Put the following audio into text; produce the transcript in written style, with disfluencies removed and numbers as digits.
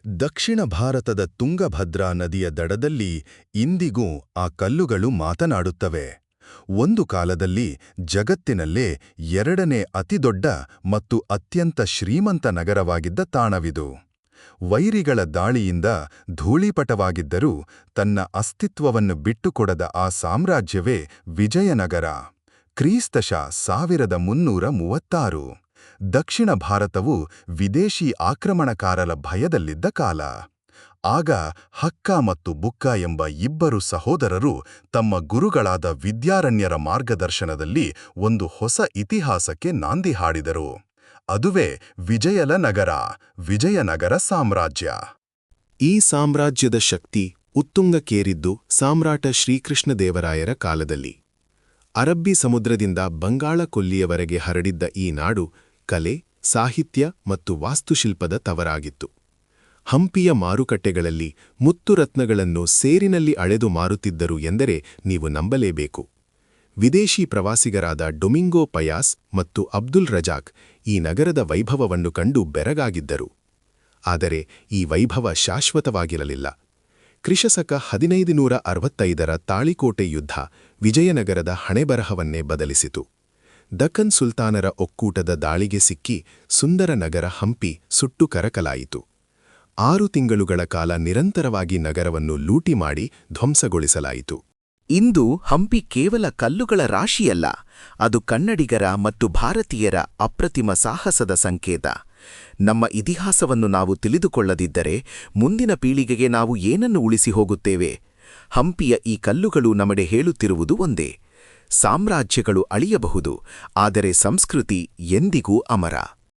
ದಕ್ಷಿಣ ಭಾರತದ ತುಂಗಭದ್ರಾ ನದಿಯ ದಡದಲ್ಲಿ ಇಂದಿಗೂ ಆ ಕಲ್ಲುಗಳು ಮಾತನಾಡುತ್ತವೆ. ಒಂದು ಕಾಲದಲ್ಲಿ ಜಗತ್ತಿನಲ್ಲೇ ಎರಡನೇ ಅತಿದೊಡ್ಡ ಮತ್ತು ಅತ್ಯಂತ ಶ್ರೀಮಂತ ನಗರವಾಗಿದ್ದ ತಾಣವಿದು. ವೈರಿಗಳ ದಾಳಿಯಿಂದ ಧೂಳೀಪಟವಾಗಿದ್ದರೂ ತನ್ನ ಅಸ್ತಿತ್ವವನ್ನು ಬಿಟ್ಟುಕೊಡದ ಆ ಸಾಮ್ರಾಜ್ಯವೇ ವಿಜಯನಗರ. ಕ್ರಿಸ್ತಶ 1336. ದಕ್ಷಿಣ ಭಾರತವು ವಿದೇಶಿ ಆಕ್ರಮಣಕಾರರ ಭಯದಲ್ಲಿದ್ದ ಕಾಲ. ಆಗ ಹಕ್ಕ ಮತ್ತು ಬುಕ್ಕ ಎಂಬ ಇಬ್ಬರು ಸಹೋದರರು ತಮ್ಮ ಗುರುಗಳಾದ ವಿದ್ಯಾರಣ್ಯರ ಮಾರ್ಗದರ್ಶನದಲ್ಲಿ ಒಂದು ಹೊಸ ಇತಿಹಾಸಕ್ಕೆ ನಾಂದಿ ಹಾಡಿದರು. ಅದುವೇ ವಿಜಯಲ ನಗರ, ವಿಜಯನಗರ ಸಾಮ್ರಾಜ್ಯ. ಈ ಸಾಮ್ರಾಜ್ಯದ ಶಕ್ತಿ ಉತ್ತುಂಗಕ್ಕೇರಿದ್ದು ಸಾಮ್ರಾಟ ಶ್ರೀಕೃಷ್ಣದೇವರಾಯರ ಕಾಲದಲ್ಲಿ. ಅರಬ್ಬಿ ಸಮುದ್ರದಿಂದ ಬಂಗಾಳ ಕೊಲ್ಲಿಯವರೆಗೆ ಹರಡಿದ್ದ ಈ ನಾಡು ಕಲೆ, ಸಾಹಿತ್ಯ ಮತ್ತು ವಾಸ್ತುಶಿಲ್ಪದ ತವರಾಗಿತ್ತು. ಹಂಪಿಯ ಮಾರುಕಟ್ಟೆಗಳಲ್ಲಿ ಮುತ್ತುರತ್ನಗಳನ್ನು ಸೇರಿನಲ್ಲಿ ಅಳೆದು ಮಾರುತ್ತಿದ್ದರು ಎಂದರೆ ನೀವು ನಂಬಲೇಬೇಕು. ವಿದೇಶಿ ಪ್ರವಾಸಿಗರಾದ ಡೊಮಿಂಗೋ ಪಯಾಸ್ ಮತ್ತು ಅಬ್ದುಲ್ ರಜಾಕ್ ಈ ನಗರದ ವೈಭವವನ್ನು ಕಂಡು ಬೆರಗಾಗಿದ್ದರು. ಆದರೆ ಈ ವೈಭವ ಶಾಶ್ವತವಾಗಿರಲಿಲ್ಲ. ಕ್ರಿಶಕ 1565ರ ತಾಳಿಕೋಟೆ ಯುದ್ಧ ವಿಜಯನಗರದ ಹಣೆಬರಹವನ್ನೇ ಬದಲಿಸಿತು. ದಕ್ಕನ್ ಸುಲ್ತಾನರ ಒಕ್ಕೂಟದ ದಾಳಿಗೆ ಸಿಕ್ಕಿ ಸುಂದರ ನಗರ ಹಂಪಿ ಸುಟ್ಟು ಕರಕಲಾಯಿತು. 6 ತಿಂಗಳುಗಳ ಕಾಲ ನಿರಂತರವಾಗಿ ನಗರವನ್ನು ಲೂಟಿ ಮಾಡಿ ಧ್ವಂಸಗೊಳಿಸಲಾಯಿತು. ಇಂದು ಹಂಪಿ ಕೇವಲ ಕಲ್ಲುಗಳ ರಾಶಿಯಲ್ಲ, ಅದು ಕನ್ನಡಿಗರ ಮತ್ತು ಭಾರತೀಯರ ಅಪ್ರತಿಮ ಸಾಹಸದ ಸಂಕೇತ. ನಮ್ಮ ಇತಿಹಾಸವನ್ನು ನಾವು ತಿಳಿದುಕೊಳ್ಳದಿದ್ದರೆ ಮುಂದಿನ ಪೀಳಿಗೆಗೆ ನಾವು ಏನನ್ನು ಉಳಿಸಿ ಹೋಗುತ್ತೇವೆ? ಹಂಪಿಯ ಈ ಕಲ್ಲುಗಳು ನಮಗೆ ಹೇಳುತ್ತಿರುವುದು ಒಂದೇ: ಸಾಮ್ರಾಜ್ಯಗಳು ಅಳಿಯಬಹುದು, ಆದರೆ ಸಂಸ್ಕೃತಿ ಎಂದಿಗೂ ಅಮರ.